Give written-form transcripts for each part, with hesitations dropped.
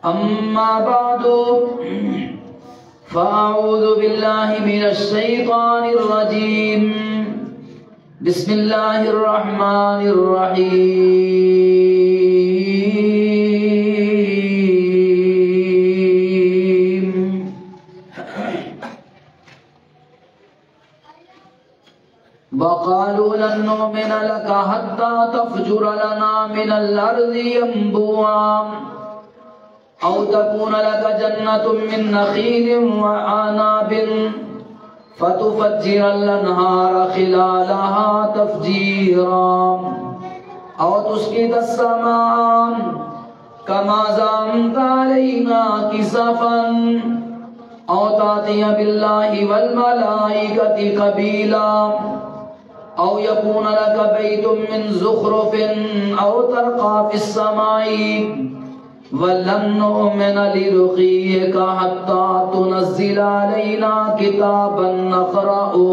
أما بعد فأعوذ بالله من الشيطان الرجيم بسم الله الرحمن الرحيم وقالوا لن نؤمن لك حتى تفجر لنا من الأرض ينبوعا أو تكون لك جنة من نخيل وعناب فتفجر الأنهار خلالها تفجيرا أو تسقط السماء كما زعمت علينا كسفا أو تأتي بالله والملائكة قبيلا أو يكون لك بيت من زخرف أو ترقى في السماء وَلَن نُّؤْمِنَ لِرُقِيِّكَ حَتَّى تُنَزِّلَ عَلَيْنَا كِتَابًا نَّقْرَؤُهُ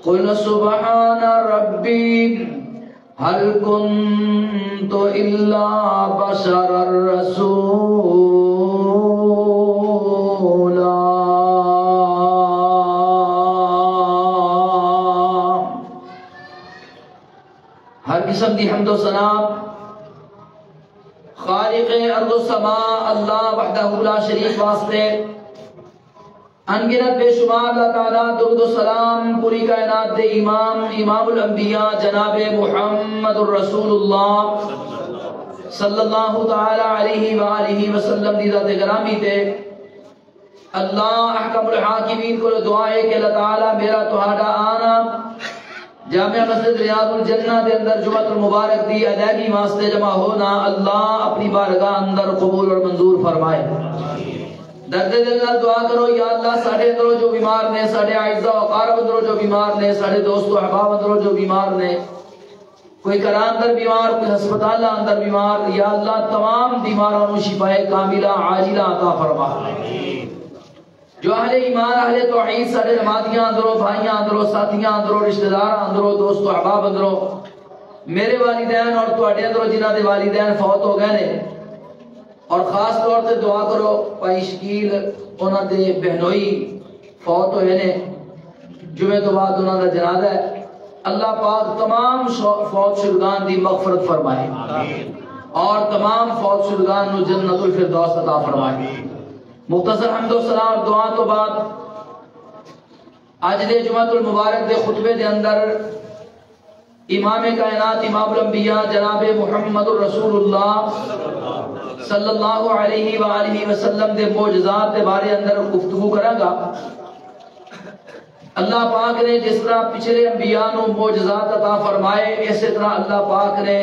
قُلْ سُبْحَانَ رَبِّي هَلْ كُنتُ إِلَّا بَشَرًا رَّسُولًا ہر قسم کی حمد و ثنا خالق ارض و سماء اللہ وحدہ لا شریک واسطے، انگنت بے شمار اللہ تعالیٰ درود و سلام پوری کائنات دے امام الانبیاء جناب محمد الرسول اللہ صلی اللہ تعالیٰ علیہ وآلہ وسلم دی ذات گرامی تے اللہ احکم الحاکمین کو دعا ہے کہ اللہ تعالیٰ میرا تہاڈا آنا جامع مسجد ریاض الجنہ دے اندر جمعۃ المبارک دی ادائیگی واسطے جمع ہونا اللہ اپنی بارگاہ اندر قبول اور منظور فرمائے۔ درد دل نال دعا کرو یا اللہ ساڈے اندروں جو بیمار نے، ساڈے اعزاء و اقارب اندروں جو بیمار نے، ساڈے دوست و احباب اندروں جو بیمار نے، کوئی گھراں اندر بیمار، کوئی ہسپتال اندر بیمار، یا اللہ تمام بیماروں کو شفا کاملہ عاجلہ عطا فرما۔ جو اہل ایمان اہل توحید سارے نمازیاں اندروں، بھائیاں اندروں، ساتھیاں اندروں، رشتہ دار اندروں، دوست و احباب اندروں، میرے والدین اور تواڈے اندروں جنہاں دے والدین فوت ہو گئے نے، اور خاص طور سے دعا کرو بھائی شکیل انہاں دے بہنوئی فوت ہوئے نے، جمعے تو بعد انہاں دا جنازہ ہے، اللہ پاک تمام فوت شدگان دی مغفرت فرمائے اور تمام فوت شدگان نو جنت الفردوس عطا فرمائے۔ مختصر حمد و ثنا اور دعا تو بعد آج دے جمعۃ المبارک دے خطبے دے اندر امام کائنات امام الانبیاء جناب محمد الرسول اللہ صلی اللہ علیہ وآلہ وسلم دے معجزات دے بارے اندر گفتگو کروں گا۔ اللہ پاک نے جس طرح پچھلے انبیاء نو معجزات عطا فرمائے، اسی طرح اللہ پاک نے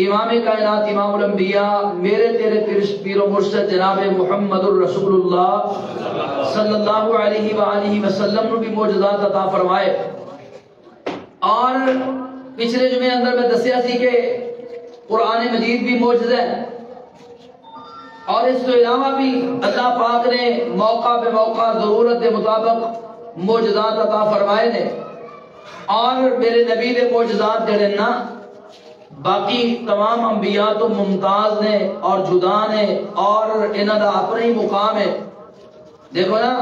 امام کائنات امام الانبیاء میرے تیرے پیر و مرشد جناب محمد الرسول اللہ صلی اللہ علیہ وآلہ وسلم نے بھی معجزات عطا فرمائے۔ اور پچھلے جمعے اندر میں دسیا سی کہ قرآن مجید بھی معجزہ ہے، اور اس کے علاوہ بھی اللہ پاک نے موقع بے موقع ضرورت کے مطابق معجزات عطا فرمائے نے، اور میرے نبی دے معجزات جڑے نا باقی تمام انبیاء تو ممتاز نے اور جدا نے، اور انہاں دا اپنا ہی مقام ہے۔ دیکھو نا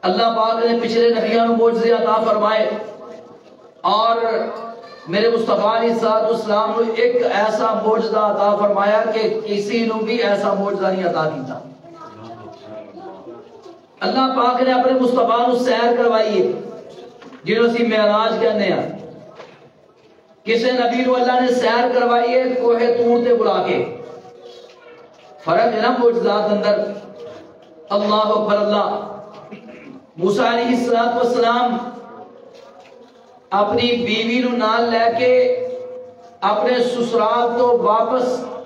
اللہ پاک نے پچھلے نبیوں کو معجزے عطا فرمائے، اور میرے مصطفیٰ علیہ السلام نے ایک ایسا معجزہ عطا فرمایا کہ کسی نے بھی ایسا معجزہ نہیں عطا کیتا۔ اللہ پاک نے اپنے مصطفیٰ کو سیر کروائی ہے جنہوں سے معراج کہنے ہیں۔ کسی نبی کو اللہ نے سیر کروائی ہے کوہ طور تے بلا کے، فرق ہے نا معجزات اندر۔ اللہ اکبر اللہ۔ موسیٰ علیہ السلام اپنی بیوی نو نال لے کے اپنے سسرال تو واپس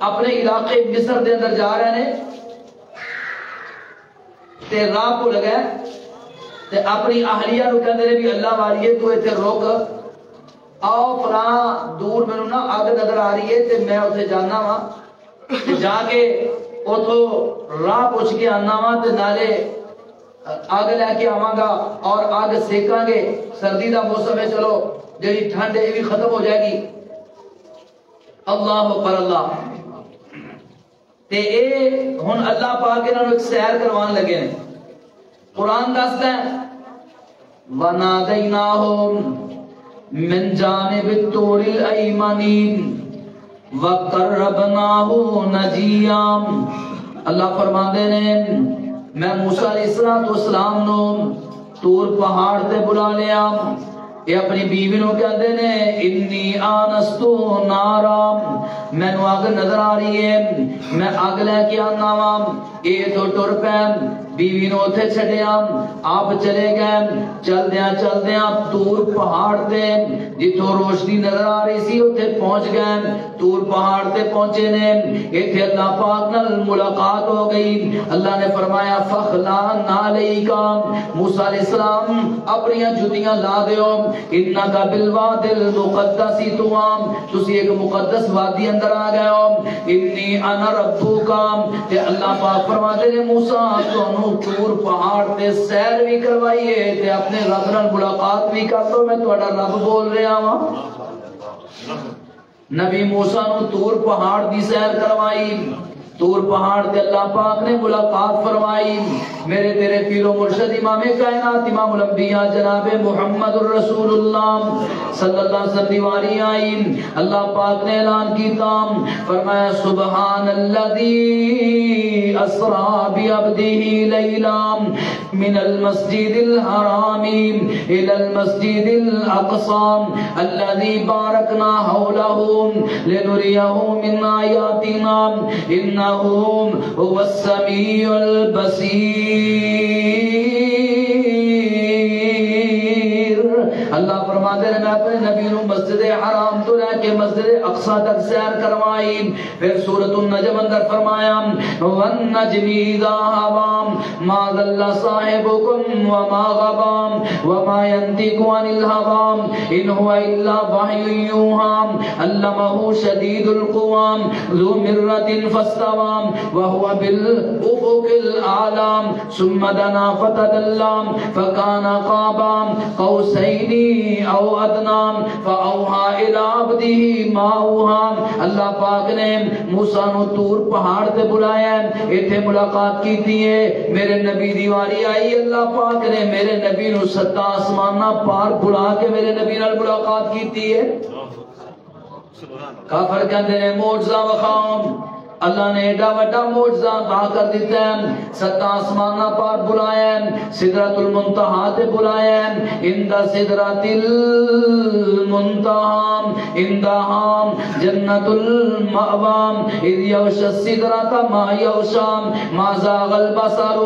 اپنے علاقے مصر دے اندر جا رہے ہیں، تے راہ کو لگا تے اپنی اہلیہ نو کہندے نے بھی اللہ والیے تو ایتھے روک، آؤ فلاں دور میں نا آگ نظر آ رہی ہے تے میں اتنے جانا وا، جا کے اتو راہ پوچھ کے آنا وا تے نالے آگ لے کے آواں گا اور آگ سیکاں گے، سردی دا موسم ہے، چلو جڑی ٹھنڈ ہے یہ بھی ختم ہو جائے گی۔ اللہ اکبر اللہ۔ تے اے ہن اللہ پاک انہاں نوں ایک سیر کروان لگے نے. قرآن دسدا ہے وَنَادَيْنَاهُمْ مِنْ جَانِبِ الطُّورِ الْأَيْمَنِ وَقَرَّبْنَاهُ نَجِيًّا. اللہ فرماندے نے میں موسیٰ علیہ السلام نو طور پہاڑ تے بلا لیا. یہ اپنی بیوی نو کہندے نے انی آنستو نارا میں نو آگ نظر آ رہی ہے میں آگ لے کے آنا وا. یہ تو ٹر پے بیوی نو اتھے چھڈیا آپ چلے گئے. چلدیاں طور پہاڑ تے جتھوں روشنی نظر آ رہی سی اتھے پہنچ گئے. طور پہاڑ تے پہنچے نے ایتھے اللہ پاک نال ملاقات ہو گئی. اللہ نے فرمایا فخلعنا علیک موسیٰ علیہ السلام اپنی جوتیاں لا دیو انکا بالواد المقدس طوام تسی ایک مقدس وادی اندر آ گئے ہو. انی انا ربوکا تے اللہ پاک فرماتے ہیں موسیٰ تو طور پہاڑ تے سیر بھی کروائیے تے اپنے رب نال ملاقات بھی کر لو میں تہاڈا رب بول رہا ہاں. نبی موسیٰ نو طور پہاڑ دی سیر کروائی. طور پہاڑ تے اللہ پاک نے ملاقات فرمائی. میرے تیرے پیر و مرشد امام کائنات امام الانبیاء جناب محمد الرسول اللہ صلی اللہ علیہ وسلم دیواری آئی. اللہ پاک نے اعلان کیتا فرمایا سبحان الذی اسرا بعبده لیلا من المسجد الحرام الى المسجد الاقصى الذي باركنا حوله لنريه من آیاتنا انه هو السمیع البصیر. اللہ فرماتے ہیں میں اپنے نبی نو مسجد حرام تو لے کے مسجد اقصی تک سیر کروائی. پھر سورۃ النجم اندر فرمایا والنجم اذا هوى ما ضل صاحبكم وما غوى وما ينطق عن الهوى ان هو الا وحي يوحى علمه شديد القوى ذو مرة فاستوى وهو بالافق الاعلى ثم دنا فتدلى فكان قاب قوسين او ادنى فاوحى الى عبده ما اوحى. اللہ پاک نے موسیٰ نو طور پہاڑ تے بلایا ایتھے ملاقات کیتی ہے. میرے نبی دیواری آئی اللہ پاک نے میرے نبی نو 7 آسماناں پار بلا کے میرے نبی نال ملاقات کیتی ہے. کافر کہندے نے معجزہ وکھاؤ. اللہ نے ایڈا وڈا معجزہ عطا کر دیتا ہے. 7 آسماناں پار بلایا سدرۃ المنتہا تے بلایا عند سدرۃ المنتہا عندہا جنت المأوى اذ یغشی السدرۃ ما یغشی ما زاغ البصر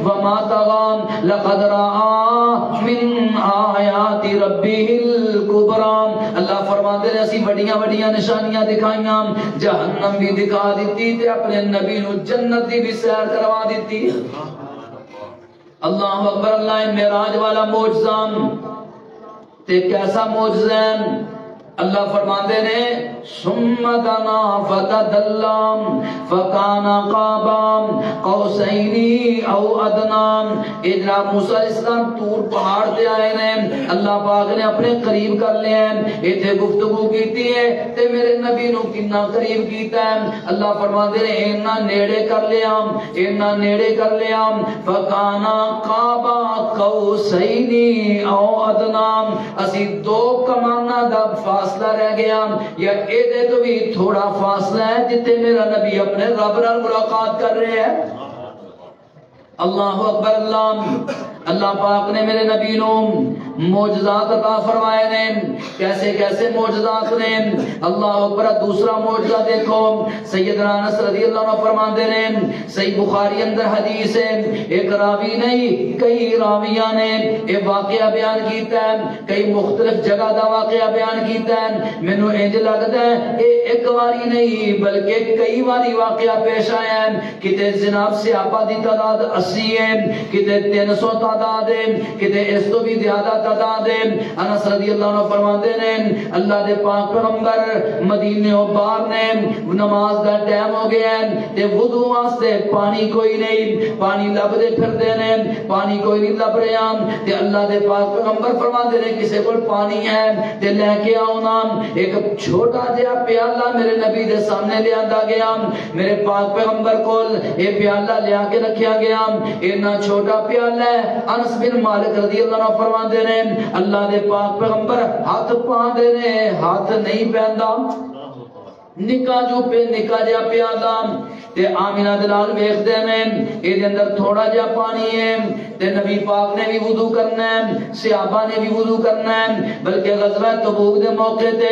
وما طغى لقد رأى من آیات ربه الکبریٰ. اللہ فرماتے ہیں اسی بڑیاں بڑیاں نشانیاں دکھائیاں جہنم بھی دکھا دیتی تے اپنے نبی نو جنت دی بھی سیر کروا دیتی. اللہ اکبر. اللہ معراج والا معجزہ تے کیسا معجزہ ہے. اللہ فرماتے نے ثم دنا فتدلى فكان قاب قوسين او ادنى. جناب موسیٰ علیہ السلام طور پہاڑ تے آئے نے اللہ پاک نے اپنے قریب کر لیا ایتھے گفتگو کیتی ہے تے میرے نبی نو کتنا قریب کیتا ہے. اللہ فرماتے نے اینا نیڑے کر لیا فكان قاب قوسين او ادنى. اسی 2 کماناں دا فاصلہ رہ گیا یا اے دے تو بھی تھوڑا فاصلہ ہے جتے میرا نبی اپنے رب نال ملاقات کر رہے ہیں. اللہ اکبر. اللہ پاک نے میرے نبی نو معجزات عطا فرمائے نے. کیسے کیسے معجزات نے. اللہ اکبر. دوسرا معجزہ دیکھو سیدنا انس رضی اللہ عنہ فرماندے ہیں صحیح بخاری اندر حدیث ہے ایک راوی نہیں کئی راویاں نے یہ واقعہ بیان کیتا ہے کئی مختلف جگہ دا واقعہ بیان کیتا ہے. مینوں انج لگدا ہے یہ ایک واری نہیں بلکہ کئی واری واقعہ پیش آیا ہے. کتے جناب صحابہ دی تعداد 80 ہے کتے 300 تعداد ہے کتے اس تو بھی زیادہ تعداد ہے. انس رضی اللہ عنہ فرماتے ہیں اللہ دے پاک پیغمبر مدینے و باہر نے نماز دا ٹائم ہو گیا تے وضو واسطے پانی کوئی نہیں, پانی لب دے پھر دے نے, پانی کوئی نہیں لب رہا تے اللہ دے پاک پیغمبر فرماتے ہیں کسے کول پانی ہے تے لے کے آؤ نا. ایک چھوٹا جہا پیالہ میرے نبی دے سامنے لے آندا گیا, میرے پاک پیغمبر کول یہ پیالہ لے کے رکھیا گیا. اتنا چھوٹا پیالہ ہے. انس بن مالک رضی اللہ عنہ فرماتے ہیں اللہ دے پاک پیغمبر ہاتھ پاندے نے, ہاتھ نہیں پہندا, نکا جو پہ نکا جا پیالہ تے آمینہ دلال ویکھ دے نے اے دے اندر تھوڑا جا پانی ہے تے نبی پاک نے بھی وضو کرنا ہے, صحابہ نے بھی وضو کرنا ہے. بلکہ غزوہ تبوک دے موقع تے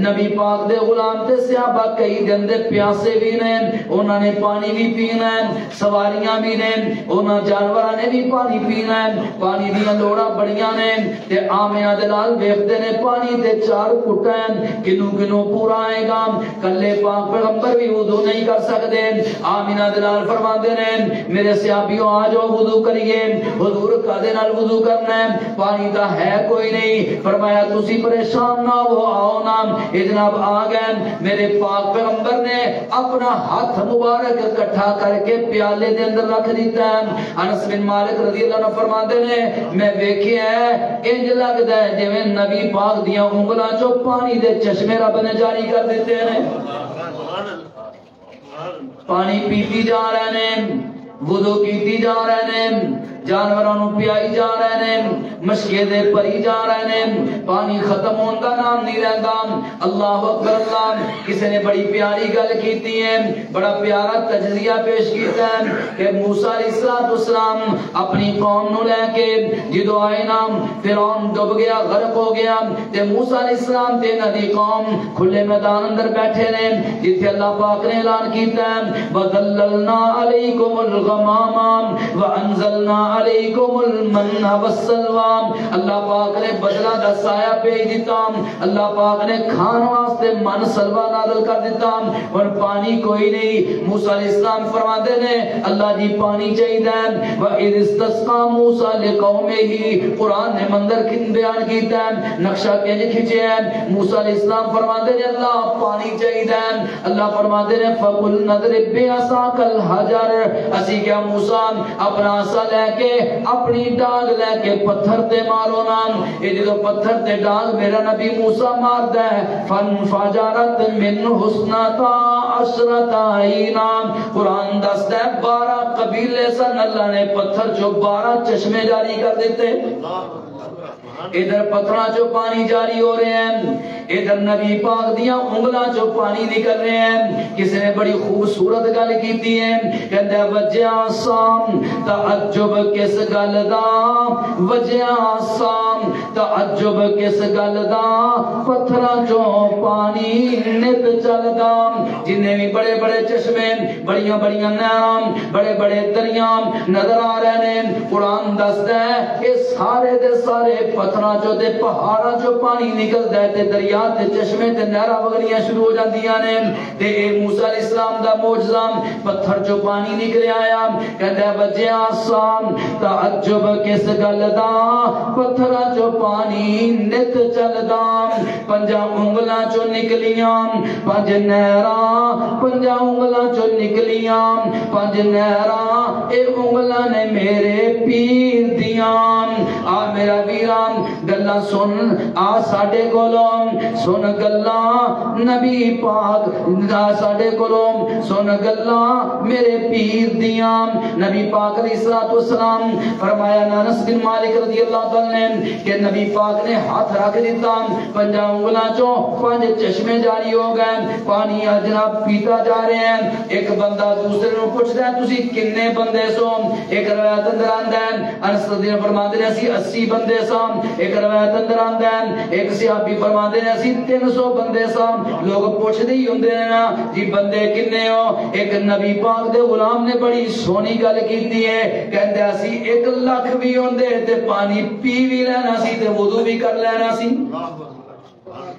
نبی پاک دے غلام تے صحابہ کئی دن دے پیاسے بھی نے, انہاں نے پانی بھی پینا ہے, سواریاں بھی نے, انہاں جانوراں نے بھی پانی پینا ہے, پانی دیاں لوڑاں بڑیاں نے تے آمینہ دلال ویکھ دے نے پانی تے 4 گھٹ ہیں, کنوں کنوں پورا آئے گا. کلے پاک پیغمبر بھی وضو نہیں کر سکتے. آمینہ دلال فرماتے ہیں میرے صحابیوں آ جاؤ وضو کریے. حضور کدے نال وضو کرنا ہے, پانی دا ہے کوئی نہیں. فرمایا تسی پریشان نہ ہو, آؤ نا. جناب آ گئے. میرے پاک پیغمبر نے اپنا ہاتھ مبارک اکٹھا کر کے پیالے دے اندر رکھ دیتا ہے. انس بن مالک رضی اللہ عنہ فرماتے ہیں میں ویکھیا ہے انج لگدا ہے جویں نبی پاک دیاں انگلاں چوں پانی دے چشمے رب نے جاری کر دیتے ہیں. پانی پیتی جا رہے ہیں, وضو کیتی جا رہے ہیں, جانوراں پیائی جا رہے ہیں, مشکے دے پری جا رہے ہیں, پانی ختم ہونے کا نام نہیں رہتا. اللہ اکبر اللہ. کسی نے بڑی پیاری گل کیتی ہے, بڑا پیارا تجزیہ پیش کیتا ہے کہ موسیٰ علیہ السلام اپنی قوم نو لے کے جدو آئے نا فرعون ڈوب گیا, غرق ہو گیا تے موسیٰ علیہ السلام تے نبی قوم کھلے میدان اندر بیٹھے نے جتھے اللہ پاک نے اعلان کیتا ہے وَذَلَّلْنَا عَلَيْكُمُ الْغَمَامَ وَأَنزَلْنَا علیکم المن والسلوى. اللہ پاک نے بدلہ دا سایہ بھیج دیتا, اللہ پاک نے کھان واسطے من سلوہ نازل کر دیتا اور پانی کوئی نہیں. موسیٰ علیہ السلام فرماتے ہیں اللہ جی پانی چاہیے. وَإِذِ اسْتَسْقَىٰ مُوسَىٰ لِقَوْمِهِ. قرآن نے منظر کن بیان کیتا ہے, نقشہ کنج کھچے ہیں. موسیٰ علیہ السلام فرماتے ہیں اللہ پانی چاہیے. اللہ فرماتے ہیں فَقُلْ نَضْرِبْ بِعَصَاكَ الْحَجَرَ. اسی کیا موسیٰ اپنا عصا لے کے اپنی ڈانگ لے کے پتھر تے مارو نا. یہ جدو پتھر تے ڈانگ میرا نبی موسیٰ مار دے فَانْفَجَرَتْ مِنْ حُسْنَتَا عَشْرَةَ عَيْنًا. قرآن دستا ہے 12 قبیلے سن, اللہ نے پتھر جو 12 چشمے جاری کر دیتے. ادھر پتھراں جو پانی جاری ہو رہے ہیں, ادھر نبی پاک دیاں انگلاں جو پانی نکل رہے ہیں. کسی نے بڑی خوبصورت گل کیتی ہے کہندا وجہ سام تعجب کس گل دا, وجہ سام تعجب کس گل دا, پتھراں جو پانی نت چلدا. جنہیں بھی بڑے بڑے چشمے, بڑیاں بڑیاں نہراں, بڑے بڑے دریاں نظر آ رہے ہیں, قرآن دستا ہے کہ سارے دے سارے پتھراں چو تے پہاڑاں چو پانی نکلدا ہے تے دریا تے چشمے تے نہراں وگڑیاں شروع ہو جاندیاں نے. تے اے موسیٰ علیہ السلام دا معجزہ, پتھر چو پانی نکلے آیا. کہندا وجہ سام تعجب کس گل دا, پتھراں چو پانی نت چلدا. 5 انگلاں چو نکلیاں 5 نہراں, 5 انگلاں چو نکلیاں 5 نہراں, اے انگلاں نے میرے پیر دیاں. آ میرا ویران گلاں سن, آ ساڈے کولوں سن گلاں نبی پاک, آ ساڈے کولوں سن گلاں میرے پیر دیاں. نبی پاک علیہ السلام فرمایا انس بن مالک رضی اللہ تعالی عنہ کہ نبی پاک نے ہاتھ رکھ دیتا, 5 انگلاں چوں 5 چشمے جاری ہو گئے, پانی جناب پیتا جا رہے ہیں. ایک بندہ دوسرے نو پوچھدا ہے تسی کنے بندے سو؟ ایک روایت اندر آندا ہے انس رضی اللہ فرماتے ہیں اسی 80 بندے سام. ایک روایت اندر آندا ہے ایک صحابی فرماتے ہیں اسی 300 بندے سام. لوگ پوچھدے ہی ہوندے نے نا جی بندے کنے ہو؟ ایک نبی پاک دے غلام نے بڑی سونی گل کیتی ہے, کہندا اسی 1 لاکھ بھی ہوندے تے پانی پی بھی لینا سی تے وضو بھی کر لینا سی.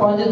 5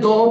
2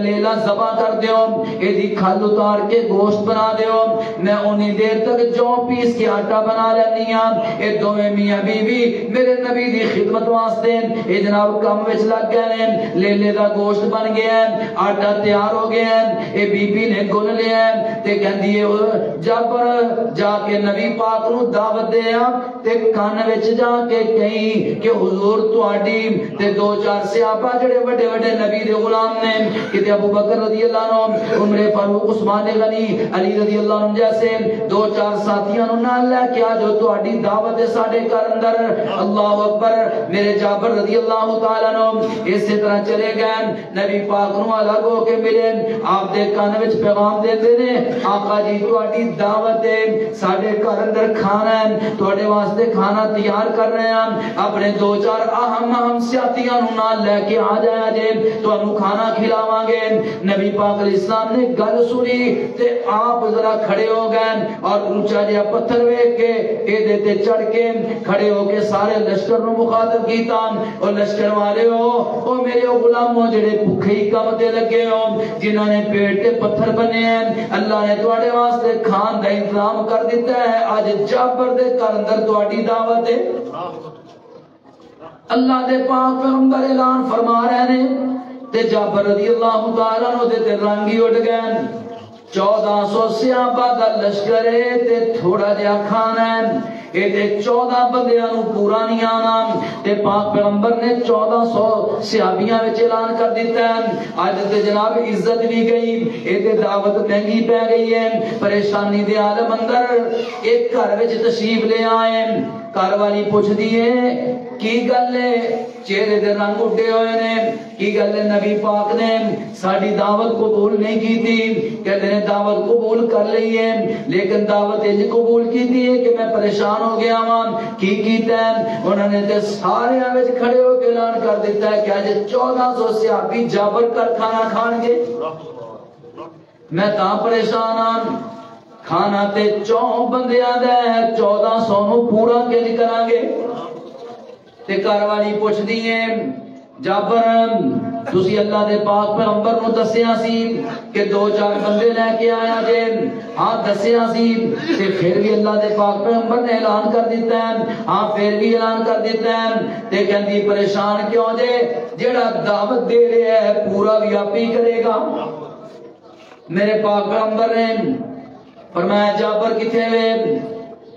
لیلا ذبح کر دیو ایدی کھال اتار کے گوشت بنا دیو میں انہی دیر تک جو پیس کے آٹا بنا لینی ہوں اے دوویں میاں بیوی میرے نبی دی خدمت واسطے اے جناب کم وچ لگ گئے ہیں لیلے دا گوشت بن گیا ہے آٹا تیار ہو گیا ہے اے بی بی نے گن لیا ہے تے کہندی ہے جابر جا کے نبی پاک نو دعوت دیا تے کان وچ جا کے کہیں کہ حضور تواڈی تے دو چار صحابہ جڑے بڑے بڑے نبی دے غلام نے کہ ابو بکر رضی اللہ عنہ عمر فاروق عثمان غنی علی رضی اللہ عنہ جیسے دو چار ساتھیاں نو نال لے کے آ جو تواڈی دعوت ساڈے گھر اندر اللہ اکبر میرے جابر رضی اللہ تعالی عنہ اسی طرح چلے گئے نبی پاک نو الگ ہو کے ملے آپ دے کان وچ پیغام دیندے نے آقا جی تواڈی دعوت ہے ساڈے گھر اندر کھانا ہے تواڈے واسطے کھانا تیار کر رہے ہیں اپنے دو چار اہم ساتھیاں نو نال لے کے آ جایا جے تانوں کھانا کھلاواں گے نبی پاک علیہ السلام نے گل سنی تے آپ ذرا کھڑے ہو گئے اور اونچا جہا پتھر ویکھ کے اے تے چڑھ کے کھڑے ہو کے سارے لشکر نو مخاطب کیتا اور لشکر والے ہو او میرے غلاموں جڑے بھوکے ہی کم تے لگے ہو جنہاں نے پیٹ تے پتھر بنے ہیں اللہ نے تواڈے واسطے کھان دا انتظام کر دیتا ہے اج جابر دے گھر اندر تواڈی دعوت ہے اللہ دے پاک پیغمبر اعلان فرما رہے ہیں تے جابر رضی اللہ تعالی عنہ دے تے رنگ ہی اٹھ گئے 1400 صحابہ دا لشکر ہے تے تھوڑا جہا کھانا ہے اے تے 14 بندیاں نو پورا نہیں آنا تے پاک پیغمبر نے 1400 صحابیاں وچ اعلان کر دیتا ہے اج تے جناب عزت بھی گئی اے تے دعوت مہنگی پہ گئی ہے پریشانی دے عالم اندر ایک گھر وچ تشریف لے آئے گھر والی پوچھ دیے کی گل ہے چہرے دے رنگ اٹھے ہوئے نے کی گل ہے نبی پاک نے ساڈی دعوت قبول نہیں کی تھی کہتے ہیں دعوت قبول کر لی ہے لیکن دعوت انج قبول کی تھی کہ میں پریشان ہو گیا ہاں کی کیتا ہے انہوں نے تے سارے وچ کھڑے ہو کے اعلان کر دیتا ہے کہ اج 1400 صحابی جابر کر کھانا کھان گے میں تاں پریشان ہاں کھانا تے 4 بندیاں دا ہے 1400 نو پورا کیج کران گے تے گھر والی پوچھ دی ہے جابر تسی اللہ دے پاک پیغمبر نو دسیا سی کہ 2-4 بندے لے کے آیا جے ہاں دسیا سی تے پھر بھی اللہ دے پاک پیغمبر نے اعلان کر دیتا ہے ہاں پھر بھی اعلان کر دیتا ہے تے کہندی پریشان کیوں جے جیڑا دعوت دے رہا ہے پورا بھی آپ ہی کرے گا میرے پاک پیغمبر نے فرمایا جابر کتنے ہوئے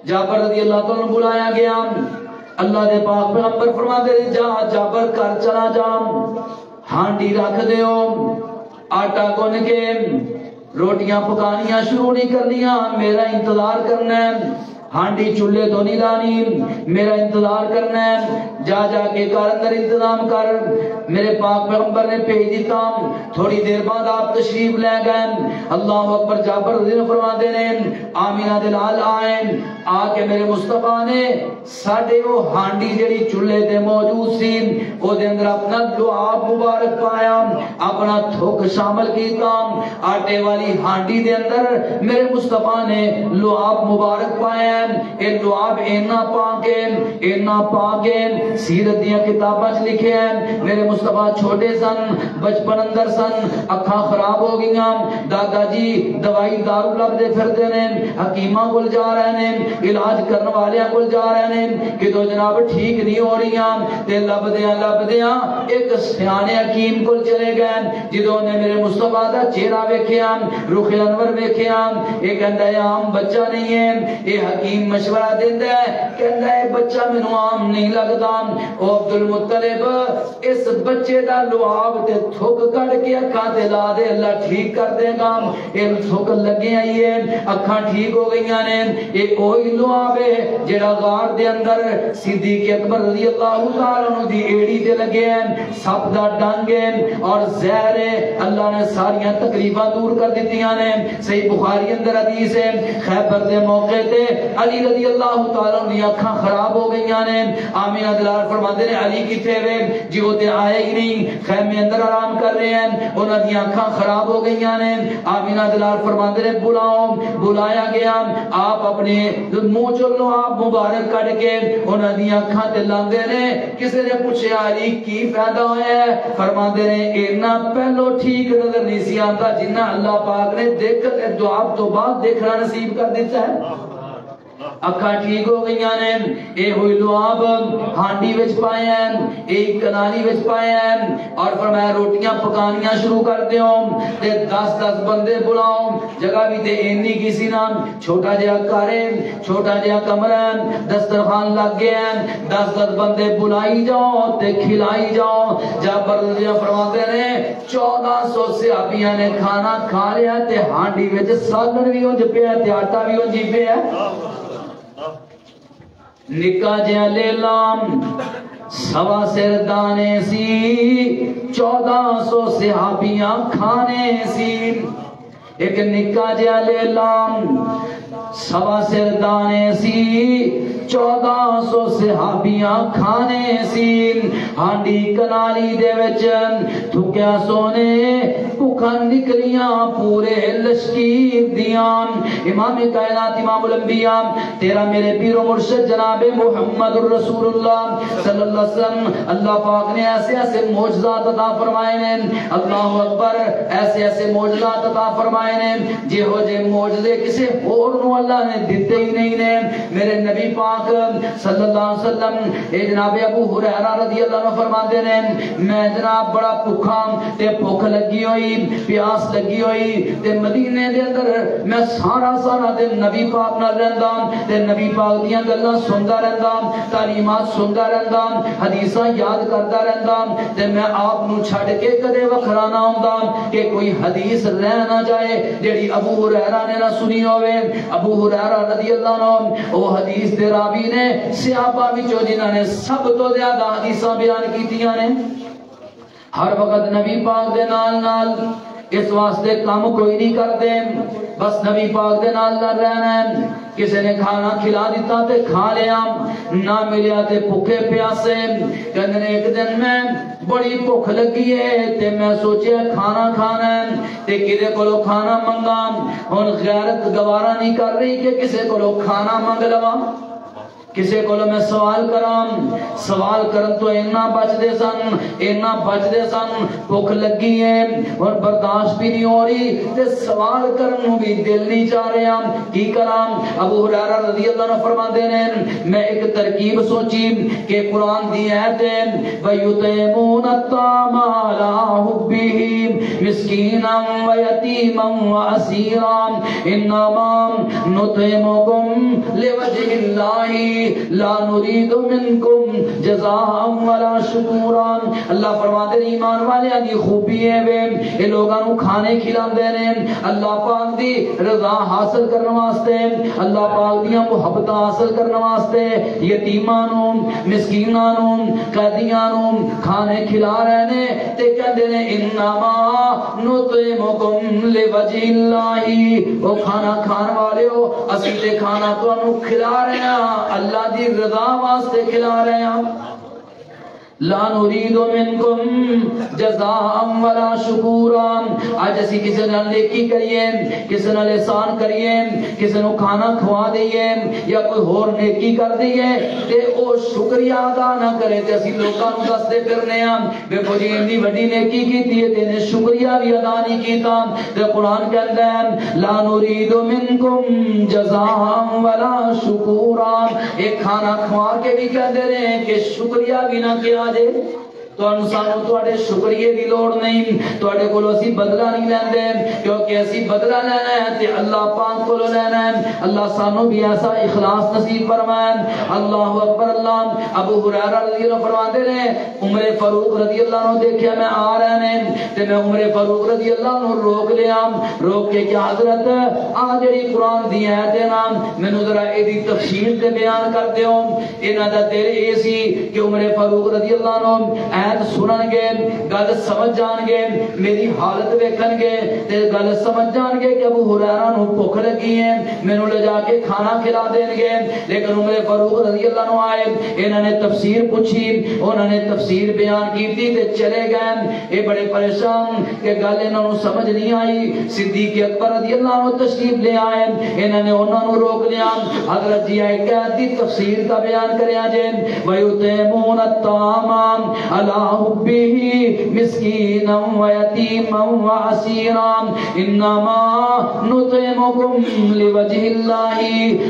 جابر رضی اللہ تعالیٰ بلایا گیا اللہ دے پاک پیغمبر فرماتے ہیں جا جابر کر چلا جا ہانڈی رکھ دیو آٹا گن کے روٹیاں پکانیاں شروع نہیں کرنیاں میرا انتظار کرنا ہے ہانڈی چولہے تو نہیں لانی میرا انتظار کرنا ہے جا جا کے گھر اندر انتظام کر میرے پاک پیغمبر نے بھیج دیتا تھوڑی دیر بعد آپ تشریف لے گئے اللہ اکبر جابر رضی اللہ فرماتے ہیں آمینہ دلال آئے آ کے میرے مصطفیٰ نے ساڈے وہ ہانڈی جڑی چولہے تے موجود سی او دے اندر اپنا لعاب مبارک پایا اپنا تھوک شامل کیتا آٹے والی ہانڈی دے اندر میرے مصطفیٰ نے لعاب مبارک پایا اے لعاب اینا پاکے سیرت دیاں کتاباں چ لکھے ہیں میرے مصطفیٰ چھوٹے سن بچپن اندر سن اکھاں خراب ہو گئیاں دادا جی دوائی دارو لبدے پھردے نے حکیماں کول جا رہے ہیں علاج کرنے والیاں کول جا رہے ہیں کہ تو جناب ٹھیک نہیں ہو رہیاں تے لبدیاں ایک سیانے حکیم کول چلے گئے جدوں نے میرے مصطفیٰ دا چہرہ ویکھیا رخ انور ویکھیا اے کہندا ہے عام بچہ نہیں ہے اے حکیم مشورہ دیندا ہے کہندا ہے بچہ مینوں عام نہیں لگدا او عبد المطلب اس بچے دا لعاب تے تھوک کڈ کے اکھاں تے لا دے اللہ ٹھیک کر دے گا اے تھوک لگے آئی ہے اکھاں ٹھیک ہو گئیاں نے اے کوئی لعاب ہے جڑا غار دے اندر صدیق اکبر رضی اللہ تعالی عنہ دی ایڑی تے لگے ہیں سب دا ڈنگ ہے اور زہر ہے اللہ نے ساریاں تکلیفاں دور کر دتیاں نے صحیح بخاری اندر حدیث ہے خیبر دے موقع تے علی رضی اللہ تعالی عنہ دی اکھاں خراب ہو گئیاں نے آمینہ دلال فرماندے نے علی کتے وے جی وہ تے آئے ہی نہیں خیمے اندر آرام کر رہے ہیں انہاں دی اکھاں خراب ہو گئیاں نے آمینہ دلال فرماندے نے بلاؤ بلایا گیا آپ اپنے منہ چلو آپ مبارک کٹ کے انہاں دی اکھاں تے لاندے نے کسی نے پوچھا علی کی پیدا ہویا ہے فرماندے نے اینا پہلو ٹھیک نظر نہیں سی آندا جنہ اللہ پاک نے دیکھ دعا تو بعد دیکھنا نصیب کر دیتا ہے اکھا ٹھیک ہو گئیاں نے اے ہوئی لعاب ہانڈی وچ پائے ہیں ایک کنالی وچ پائے ہیں اور فرمایا روٹیاں پکانیاں شروع کر دیو تے 10 بندے بلاؤ جگہ بھی تے اینی کسی نام چھوٹا جہا کارے چھوٹا جہا کمرہ دسترخوان لگ گئے ہیں 10 بندے بلائی جاؤ تے کھلائی جاؤ جابر رضی اللہ فرماتے نے 1400 صحابیاں نے کھانا کھا لیا تے ہانڈی وچ سالن بھی اونج پیا تے آٹا بھی اونج پیا نکا جہاں لیلام سوا سر دانے سی 1400 صحابیاں کھانے سی ایک نکا جہاں لیلام سوا سر دانے سی 1400 صحابیاں کھانے سی ہانڈی کنالی دے وچ تھکیا سونے بھوکاں نکلیاں پورے لشکیر دیاں امام کائنات امام الانبیاء تیرا میرے پیر و مرشد جناب محمد رسول اللہ صلی اللہ علیہ وسلم اللہ پاک نے ایسے ایسے معجزات عطا فرمائے ہیں اللہ اکبر ایسے ایسے معجزات عطا فرمائے ہیں جہو جے معجزے کسی اور نو اللہ نے دیتے ہی نہیں نے میرے نبی پاک صلی اللہ علیہ وسلم اے جناب ابو ہریرہ رضی اللہ عنہ فرماتے ہیں میں جناب بڑا بھوکا تے بھوک لگی ہوئی پیاس لگی ہوئی تے مدینے دے اندر میں سارا دن نبی پاک نال رہندا تے نبی پاک دیاں گلاں سندا رہندا تعلیمات سندا رہندا حدیثاں یاد کردا رہندا تے میں آپ نو چھڈ کے کدے وکھرا نہ ہوندا کہ کوئی حدیث رہ نہ جائے جیڑی ابو ہریرہ نے نہ سنی ہوئے ابو ہریرہ رضی اللہ عنہ وہ حدیث دے راوی نے صحابہ وچوں جنہاں نے سب تو زیادہ حدیثاں بیان کیتیاں نے ہر وقت نبی پاک دے نال اس واسطے کام کوئی نہیں کرتے بس نبی پاک دے نال رہنا ہے کسی نے کھانا کھلا دیتا تے کھا لیا نہ ملیا تے بھوکے پیاسے کہندے ایک دن میں بڑی بھوک لگی ہے تے میں سوچیا کھانا کھانا ہے تے کدے کولو کھانا منگا ہن غیرت گوارا نہیں کر رہی کہ کسی کولو کھانا منگ لواں کسی کو میں سوال کرن تو اینا بچ دے سن بھوک لگی ہے اور برداشت بھی نہیں ہو رہی تے سوال کرن بھی دل نہیں چاہ رہا کی کرام ابو ہریرہ رضی اللہ عنہ فرماتے ہیں میں ایک ترکیب سوچی کہ قرآن دی آیت ہے وَيُطْعِمُونَ الطَّعَامَ عَلَىٰ حُبِّهِ مِسْكِينًا وَيَتِيمًا وَأَسِيرًا إِنَّمَا نُطْعِمُكُمْ لِوَجْهِ اللَّهِ لا نريد منکم جزاء ولا شکورا اللہ فرماتے ہیں ایمان والے دی خوبی ہے وے یہ لوگاں نو کھانے کھلاندے نے اللہ پاک دی رضا حاصل کرنے واسطے اللہ پاک دی محبت حاصل کرنے واسطے یتیماں نو مسکیناں نو قیدیاں نو کھانے کھلا رہے نے تے کہندے نے انما نطعمکم لوجہ اللہ او کھانا کھان والے ہو اسی تے کھانا تانوں کھلا رہے ہیں اللہ دی رضا واسطے کھلا رہے ہیں لا نريد منکم جزاء ولا شکورا آج اسی کسی نال نیکی کریے کسی نال احسان کریے کسی نو کھانا کھوا دئیے یا کوئی اور نیکی کر دئیے تے او شکریہ ادا نہ کرے تے اسی لوکاں نو دسدے پھرنے ہاں دیکھو جی اتنی بڑی نیکی کیتی ہے تے نے شکریہ بھی ادا نہیں کیتا تے قرآن کہندا ہے لا نريد منکم جزاء ولا شکورا ایک کھانا کھوا کے بھی کہندے نے کہ شکریہ بھی نہ کیا دے تو انسانوں تواڈے شکریہ دی لوڑ نہیں تواڈے کولو اسی بدلہ نہیں لیندے کیونکہ اسی بدلہ لینا ہے تے اللہ پاک کولو لینا ہے اللہ سانو بھی ایسا اخلاص نصیب فرمائے اللہ اکبر اللہ ابو ہریرہ رضی اللہ فرماتے ہیں عمر فاروق رضی اللہ عنہ دیکھیا میں آ رہے نے تے میں عمر فاروق رضی اللہ عنہ روک لیا روک کے کہ حضرت آ جڑی قرآن دی آیت ہے نا مینوں ذرا ایدی تفصیل تے بیان کر دیو انہاں دا دل اے سی کہ عمر فاروق رضی اللہ عنہ ایت سنن گے گل سمجھ جان گے میری حالت ویکھن گے تے گل سمجھ جان گے کہ ابو ہریرہ نو بھوک لگی ہے مینوں لے جا کے کھانا کھلا دین گے لیکن عمر فاروق رضی اللہ عنہ آئے انہوں نے تفسیر پوچھی انہوں نے تفسیر بیان کی تھی تے چلے گئے یہ بڑے پریشان کہ گل انہوں نے سمجھ نہیں آئی صدیق اکبر رضی اللہ عنہ تشریف لے آئے انہوں نے انہوں نے روک لیا حضرت جی آئے کہ تفسیر کا بیان کریا جے وَيُطْعِمُونَ الطَّعَامَ عَلَىٰ حُبِّهِ مِسْكِينًا وَيَتِيمًا وَأَسِيرًا إِنَّمَا نُطْعِمُكُمْ لِوَجْهِ اللَّهِ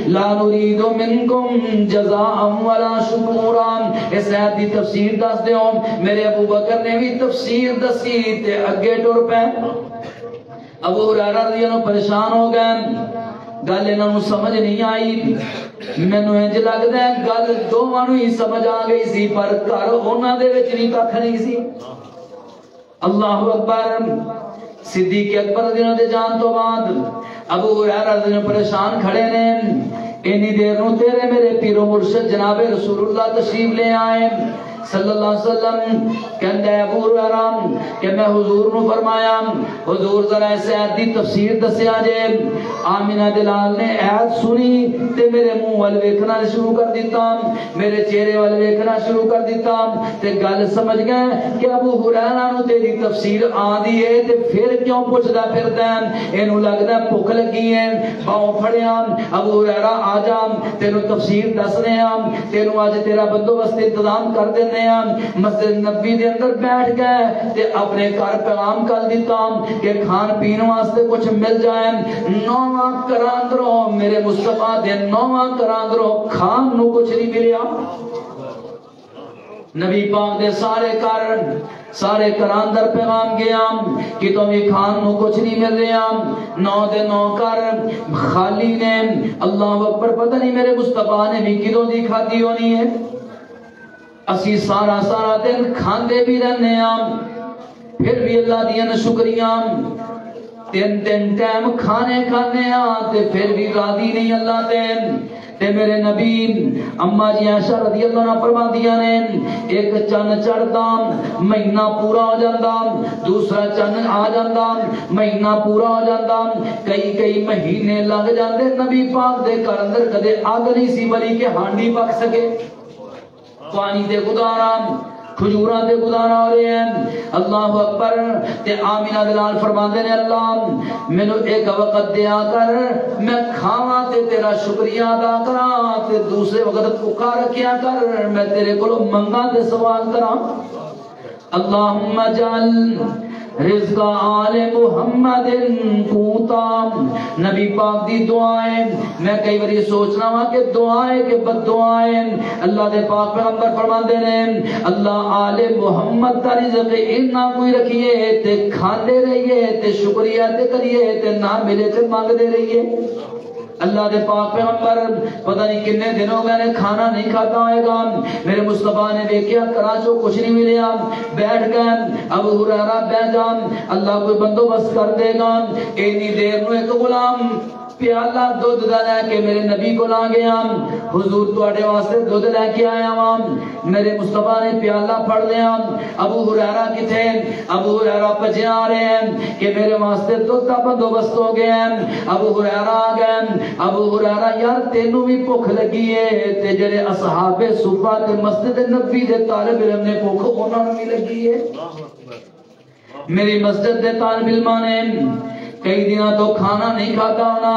لَا نُرِيدُ مِنْكُمْ جَزَاءً وَلَا شُكُورًا اس آیت دی تفسیر دس دیو میرے ابو بکر نے بھی تفسیر دسی تے اگے ٹر پے ابو ہریرہ رضی اللہ عنہ پریشان ہو گئے گل انہاں نوں سمجھ نہیں آئی مینوں انج لگدا ہے گل دوواں نوں ہی سمجھ آ گئی سی پر گھر انہاں دے وچ نہیں ککھ نہیں سی اللہ اکبر صدیق اکبر رضی اللہ عنہ دے جان تو بعد ابو ہریرہ رضی اللہ عنہ پریشان کھڑے نے اتنی دیر نوں تیرے میرے پیر و مرشد جناب رسول اللہ تشریف لے آئے صلی اللہ علیہ وسلم کہندے ابو ہریرہ کہ میں حضور نو فرمایا حضور ذرا اس آیت دی تفسیر دسیا جے آمینہ دلال نے آیت سنی تے میرے منہ ول ویکھنا شروع کر دیتا میرے چہرے ول ویکھنا شروع کر دیتا تے گل سمجھ گئے کہ ابو ہریرہ نو تیری تفسیر آندی ہے تے پھر کیوں پوچھدا پھردا ہے اینو لگدا بھوک لگی ہے باؤں پھڑیا ابو ہریرہ آ جا تینو تفسیر دس رہے ہیں تینو اج تیرا بندوبست انتظام کر دینے مسجد نبوی دے اندر بیٹھ گئے تے اپنے گھر پیغام کر دیتا کہ کھان پین واسطے کچھ مل جائے نواں کراندرو میرے مصطفیٰ دے نواں کراندرو کھان نو کچھ نہیں ملیا نبی پاک دے سارے کراندر پیغام گیا کہ تم یہ کھان نو کچھ نہیں مل رہا نو دے نو کر خالی نے اللہ اکبر پتہ نہیں میرے مصطفیٰ نے بھی کدوں دی کھادی ہونی ہے اسی سارا دن کھاندے بھی رہنے پھر بھی اللہ دیا شکریہ تین ٹائم کھانے تے پھر بھی راضی نہیں اللہ تے میرے نبی اما جی عائشہ رضی اللہ عنہ فرما دیا نے ایک چن چڑھتا مہینہ پورا ہو جاتا دوسرا چن آ جاتا مہینہ پورا ہو جاتا کئی مہینے لگ جاتے نبی پاک دے گھر اندر کدے اگ نہیں سی بلی کہ ہانڈی پک سکے پانی دے گزارا کھجوراں دے گزارا ہو رہے ہیں اللہ اکبر تے آمینہ دلال فرماندے نے اللہ مینوں ایک وقت دیا کر میں کھاواں تے تیرا شکریہ ادا کراں تے دوسرے وقت بھوکا رکھیا کر میں تیرے کولوں منگاں تے سوال کراں اللہم اجعل رزق آل محمد قوتا نبی پاک دی دعائیں میں کئی بار یہ سوچنا ہوں کہ دعائیں کہ بد دعائیں اللہ دے پاک پیغمبر فرماندے نے اللہ آل محمد دا رزق اتنا کوئی رکھیے تے کھاندے رہیے تے شکریہ تے کریے تے نہ ملے تے مانگدے رہیے اللہ دے پاک پیغمبر پتہ نہیں کتنے دنوں میں نے کھانا نہیں کھاتا ہوئے گا میرے مصطفیٰ نے دیکھیا کراچو کچھ نہیں ملیا بیٹھ گئے ابو ہریرہ بیٹھ جا اللہ کوئی بندوبست کر دے گا اتنی دیر نو ایک غلام پیالہ دودھ لے کے میرے نبی کو لا گیا حضور تواڈے واسطے دودھ لے کے آیا ہاں میرے مصطفیٰ نے پیالہ پھڑ لیا ابو ہریرہ کتے ابو ہریرہ پجے آ رہے ہیں کہ میرے واسطے دودھ کا بندوبست ہو گیا ابو ہریرہ آ گئے ابو ہریرہ یار تینوں بھی بھوک لگی ہے تے جڑے اصحاب صفہ تے مسجد نبوی دے طالب علم نے بھوک انہاں نوں بھی لگی ہے میری مسجد دے طالب علماں نے کئی دنوں تو کھانا نہیں کھاتا ہونا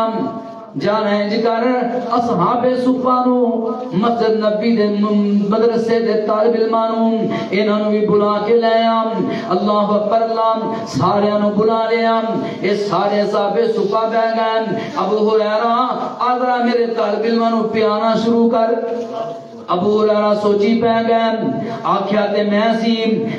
جانا انج کر اصحاب صفہ نو مسجد نبی دے مدرسے دے طالب علماں نو انہاں نو بھی بلا کے لے آ اللہ اکبر اللہ سارے نو بلا لیا اے سارے اصحاب صفہ بیٹھ گئے ابو ہریرہ آذرا میرے طالب علماں نو پیانا شروع کر ابو ہریرہ سوچی پہ گئے آکھیا تے میں سی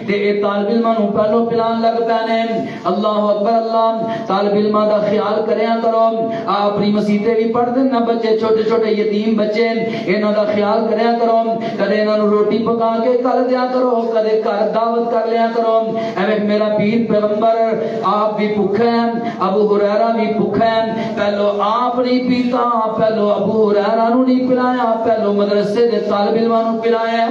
تے اے طالب علماں نو پہلو پلان لگ پینے اللہ اکبر اللہ طالب علماں دا خیال کریا کرو اپنی مسیتے بھی پڑھ دینا بچے چھوٹے چھوٹے یتیم بچے انہاں دا خیال کریا کرو کدے انہاں نو روٹی پکا کے کھل دیا کرو کدے گھر دعوت کر لیا کرو ایویں میرا پیر پیغمبر آپ بھی بھوکے ہیں ابو ہریرہ بھی بھوکے ہیں پہلو آپ نہیں پیتا پہلو ابو ہریرہ نو نہیں پلایا پہلو مدرسے دے طالب علماں نو پلایا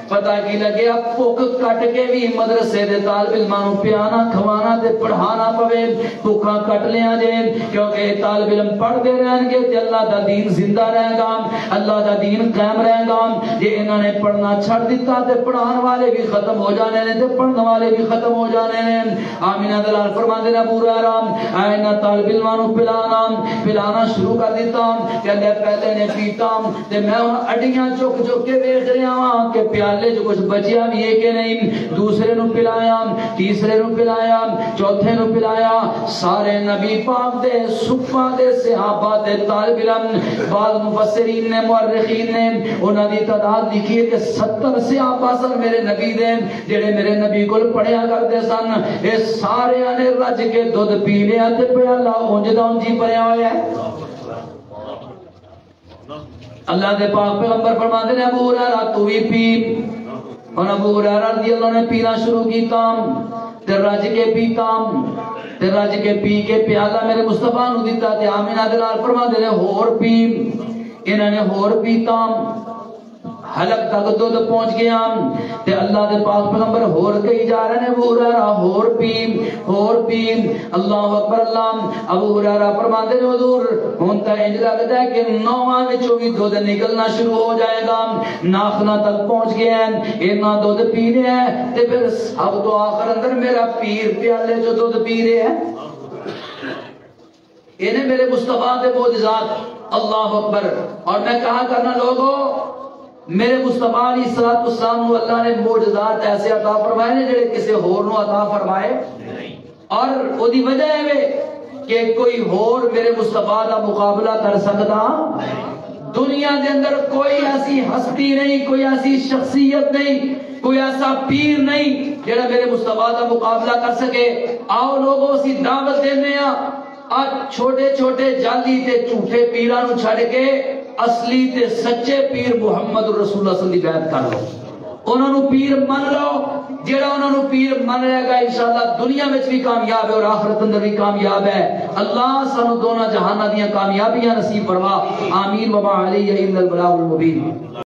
پتہ کی لگیا بھوک کٹ کے بھی مدرسے دے طالب علماں نوں پیانا کھوانا تے پڑھانا پوے بھوکاں کٹ لیا جے کیونکہ طالب علم پڑھتے رہن گے تے اللہ دا دین زندہ رہے گا اللہ دا دین قائم رہے گا جے انہاں نے پڑھنا چھڑ دیتا تے پڑھان والے بھی ختم ہو جانے نے تے پڑھن والے بھی ختم ہو جانے نے آمینہ دلال فرماندے نے ابو ہریرہ اینا طالب علماں نوں پلانا شروع کر دیتا کہندے پہلے نے پیتا تے میں ہن اڈیاں چک چک کے ویکھ رہا ہاں کہ پیالے جو کچھ بچیا بھی ہے کہ نہیں دوسرے نوں پلایا تیسرے نوں پلایا چوتھے نوں پلایا سارے نبی پاک دے صحابہ دے صحابہ دے طالب علم بعض مفسرین نے مورخین نے انہاں دی تعداد لکھی ہے کہ 70 صحابہ سن میرے نبی دے جڑے میرے نبی کول پڑھیا کرتے سن اے سارے نے رج کے دودھ پی لیا تے پیالہ اونج دا اونج ہی بھریا ہویا ہے اللہ دے پاک پیغمبر فرماندے نے ابو ہریرہ تو بھی پی اور ابو ہریرہ رضی اللہ نے پینا شروع کیتا تے رج کے پیتا تے رج کے پی کے پیالہ میرے مصطفیٰ نو دیتا تے آمینہ دلال فرماندے نے ہور پی انہاں نے ہور پیتا حلق تک دودھ پہنچ گیا تے اللہ دے پاک پیغمبر ہور کہی جا رہے نے ابو ہریرہ ہور پی اللہ اکبر اللہ ابو ہریرہ فرماندے نے حضور ہن تے انج لگدا ہے کہ نوواں وچوں بھی دودھ نکلنا شروع ہو جائے گا ناخنا تک پہنچ گیا اینا دودھ پی رہا ہے تے پھر سب تو آخر اندر میرا پیر پیالے جو دودھ پی رہا ہے انہیں میرے مصطفیٰ دے معجزات اللہ اکبر اور میں کہا کرنا لوگوں میرے مصطفیٰ علیہ السلام نو اللہ نے معجزات ایسے عطا فرمائے نے جڑے کسی ہور نو عطا فرمائے اور او دی وجہ ہے کہ کوئی ہور میرے مصطفیٰ دا مقابلہ کر سکتا دنیا دے اندر کوئی ایسی ہستی نہیں کوئی ایسی شخصیت نہیں کوئی ایسا پیر نہیں جڑا میرے مصطفیٰ دا مقابلہ کر سکے آؤ لوگوں اسی دعوت دینے آج چھوٹے چھوٹے جعلی تے جھوٹے پیراں نو چھڑ کے اصلی تے سچے پیر محمد رسول اللہ صلی اللہ علیہ وسلم بیعت کر لو انہوں نے پیر من لو جڑا انہوں نے پیر من رہے گا انشاءاللہ دنیا میں بھی کامیاب ہے اور آخرت اندر بھی کامیاب ہے اللہ سانو دونوں جہانہ دیاں کامیابیاں نصیب فرما آمین وما علیہ الا البلاغ المبین